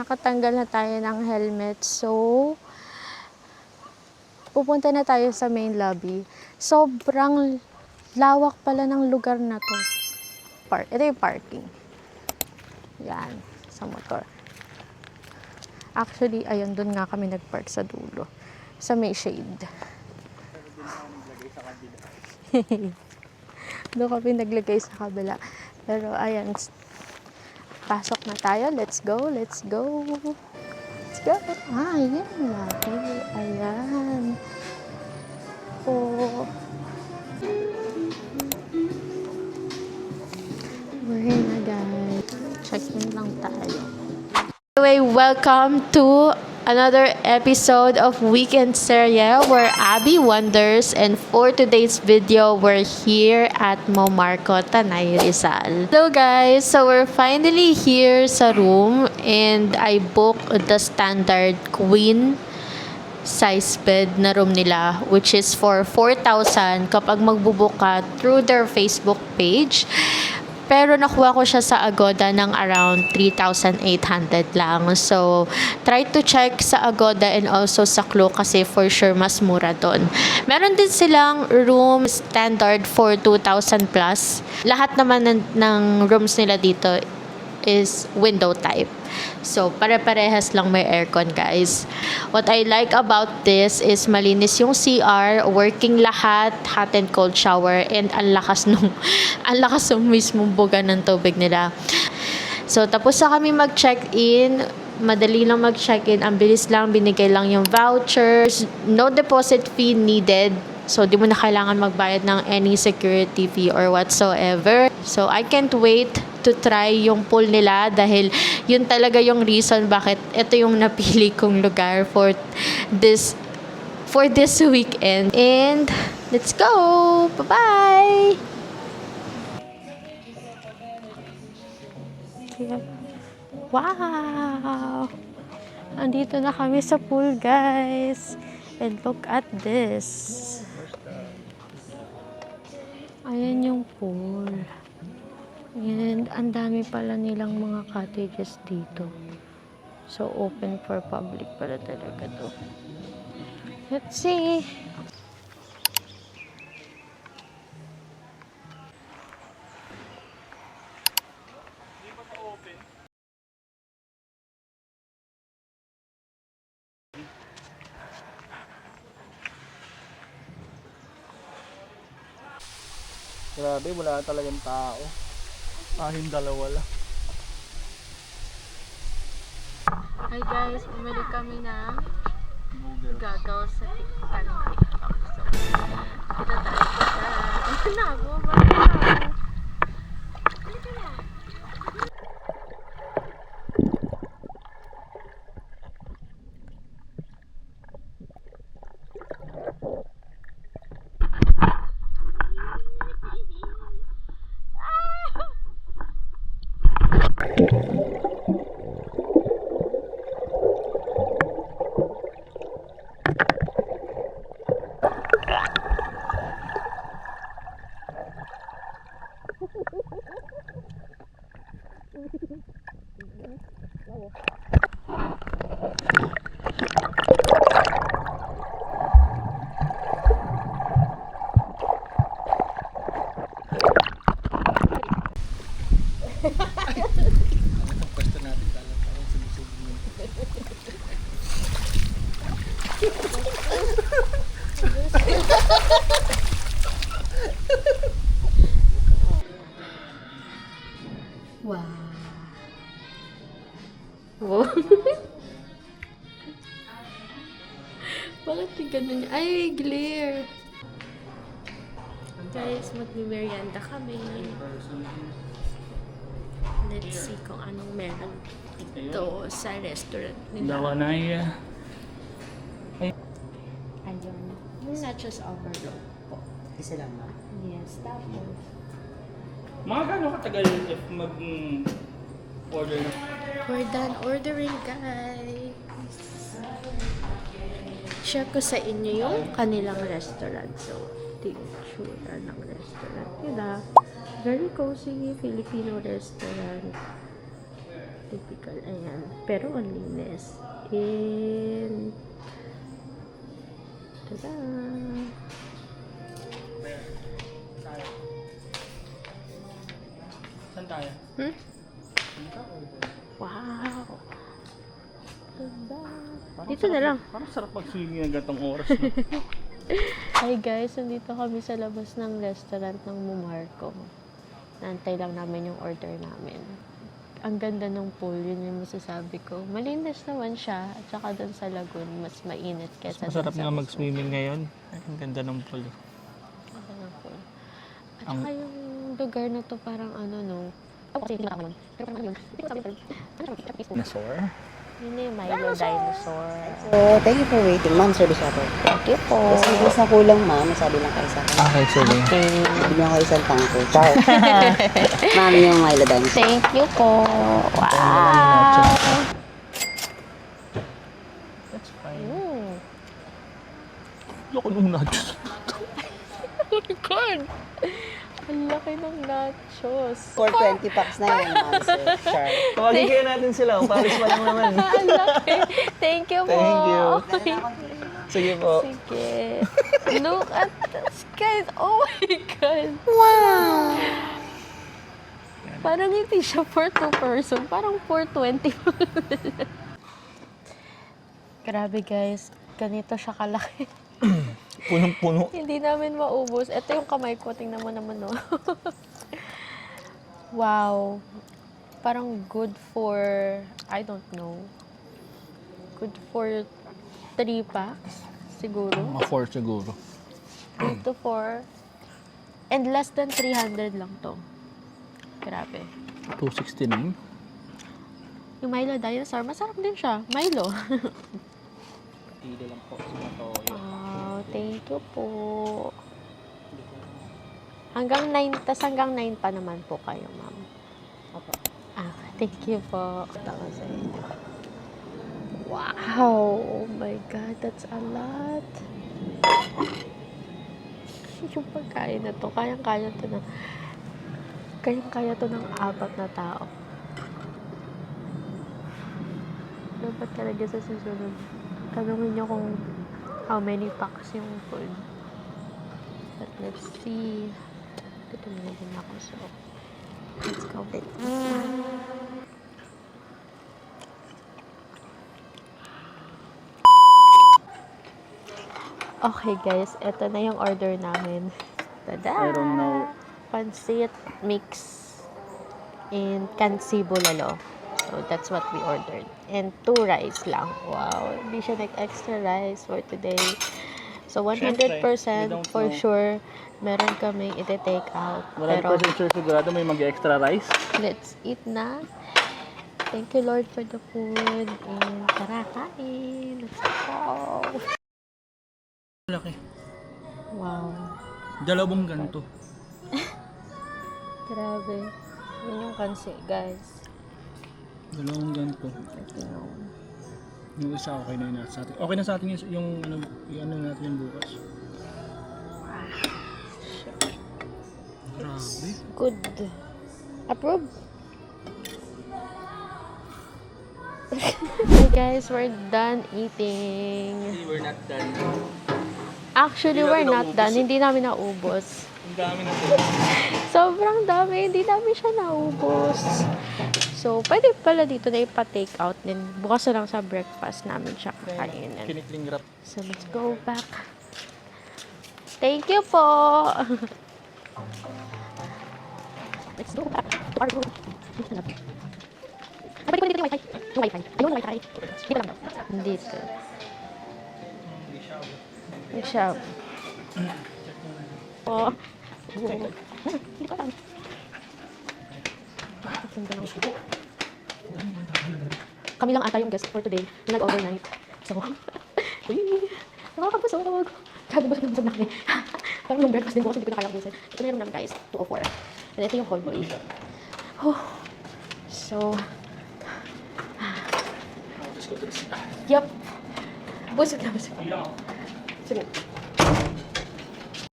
nakatanggal na tayo ng helmet. So, pupunta na tayo sa main lobby. Sobrang lawak pala ng lugar na to. Ito yung parking. Yan, sa motor. Actually, ayun, doon nga kami nagpark sa dulo. Sa may shade. Doon kami naglagay sa kabila. Pero ayan, pasok na tayo. Let's go, let's go. Let's go. Ayan. Okay. Ayan. Oh. We're here na, guys. Check in lang tayo. Anyway, welcome to another episode of Weekend Serie where Abby wonders, and for today's video, we're here at Momarco, Tanay Rizal. Hello guys! So we're finally here sa room and I booked the standard queen size bed na room nila, which is for 4,000 kapag magbubook ka through their Facebook page. Pero nakuha ko siya sa Agoda ng around 3,800 lang. So, try to check sa Agoda and also sa Klook kasi for sure mas mura doon. Meron din silang room standard for 2,000 plus. Lahat naman ng rooms nila dito is window type. So, pare-parehas lang may aircon, guys. What I like about this is malinis yung CR, working lahat, hot and cold shower, and ang lakas nung mismong buga ng tubig nila. So, tapos na kami mag-check-in. Madali lang mag-check-in. Ang bilis lang, binigay lang yung vouchers. No deposit fee needed. So, di mo na kailangan magbayad ng any security fee or whatsoever. So, I can't wait to try yung pool nila dahil yun talaga yung reason bakit ito yung napili kong lugar for this weekend. And let's go! Bye-bye! Wow! Andito na kami sa pool, guys. And look at this. Ayan yung pool. And ang dami pala nilang mga cottages dito. So, open for public pala talaga to. Let's see. Grabe, wala talagang tao. Kahit dalawa lang. Hi guys, bumili kami ng gagaw sa TikTok. So, kita tayo sa... Ano na, bumaba na. Halika na. Pwesto natin, parang sinisig mo. Wow. Wow. Bakit yung ganun niya? Ay, glare. Guys, magmi-merienda kami. Let's see kung anong meron dito sa restaurant nila. Lawanay. Ayun. Yung nachos overload po. Isa lang ba? Yes, tapos. Mga gano'ng katagal if mag-order na? We're done ordering, guys. Share ko sa inyo yung kanilang restaurant. So, itsura ng restaurant nila. Very cozy Filipino restaurant. Typical, ayan. Pero ang linis. And tada! Saan tayo? Wow! Ganda! Parang Dito na lang. Parang sarap mag-swimming ng gantong oras. No? Hi guys, nandito kami sa labas ng restaurant ng Mumarco. Naantay lang namin yung order namin. Ang ganda ng pool, yun yung masasabi ko. Malinis naman siya, at saka doon sa lagoon, mas mainit kesa Masarap dun sa nga resort. mag-swimming ngayon. Ang ganda ng pool. Ganda ng pool. At saka yung lugar na to parang ano no. Kasi hindi yun. Pero parang ano yun. Hindi ko sabi yung term. Dinosaur? Yun yung Milo Dinosaur. So, thank you for waiting, ma'am. Service ako. Thank you po. Kasi kung na kulang, ma'am, sabi lang kayo sa akin. Okay, sige. Okay. Bigyan ko isang tangko. Ciao. Ma'am, yung Milo Dinosaur. Thank you po. Wow. That's fine. Mm. Loko nung nachos. Oh my God! Ang laki ng nachos. 420 packs na yun, ma'am, sir. Char. Tawagin kaya natin sila. Paris pa lang naman. Ang laki. Thank you po. Thank you. Sige po. Sige. Look at this, guys. Oh my God. Wow! Parang hindi siya for 2 person. Parang 420. Grabe guys. Ganito siya kalaki. Punong-puno. Hindi namin maubos. Ito yung kamay ko. Tingnan mo naman, no? Wow. Parang good for, I don't know. Good for 3 packs, siguro. Mga 4 siguro. 3 to 4. And less than 300 lang to. Grabe. 269. Yung Milo Dinosaur, masarap din siya. Milo. Pili lang po sa toyo. Wow, thank you po. Hanggang 9, tas hanggang 9 pa naman po kayo, ma'am. Opo. Ah, thank you po. Tama sa inyo. Wow! Oh my God, that's a lot. Yung pagkain na to, kayang-kaya to ng kayang-kaya to ng 4 na tao. Dapat talaga sa susunod, tanungin nyo kung how many packs yung food. But let's see. Ito na din ako, so let's go. Okay guys, ito na yung order namin. Tada! I don't know. Pancit mix and kansi bulalo. So that's what we ordered. And 2 rice lang. Wow, hindi siya extra rice for today. So 100% we don't for know. sure meron kaming ite-take out. Pero 100% sure sigurado may mag-extra rice. let's eat na. Thank you Lord for the food. And tara, kain. Let's go. Laki. Wow. Dalawang ganito. Grabe. Yun yung kansi, guys. Dalawang ganito. Yung isa okay na yun sa atin. Okay na sa atin yung ano natin yung bukas. Grabe. Good. Approve. Hey guys, we're done eating. We're not done. Actually, Hindi we're namin not naubos. done. Hindi namin naubos. Ang dami na sila. Sobrang dami. Hindi namin siya naubos. So, pwede pala dito na ipa-take out din. Bukas na lang sa breakfast namin siya kakainin. Kinikling wrap. So, let's go back. Thank you po. Let's go back to our room. Pwede ko dito yung wifi. Yung wifi. Ayun, wifi. Dito lang daw. Dito. Shop. Oh. Hindi ko alam. Kami lang ata yung guest for today na nag-overnight. So, uy, nakakabusog. Grabe busog na busog na kami. Parang yung breakfast din bukas, hindi ko na kaya busin. Ito na yung namin guys, 204. And ito yung whole boy. Oh. So, yup. Busog na busog. Sige.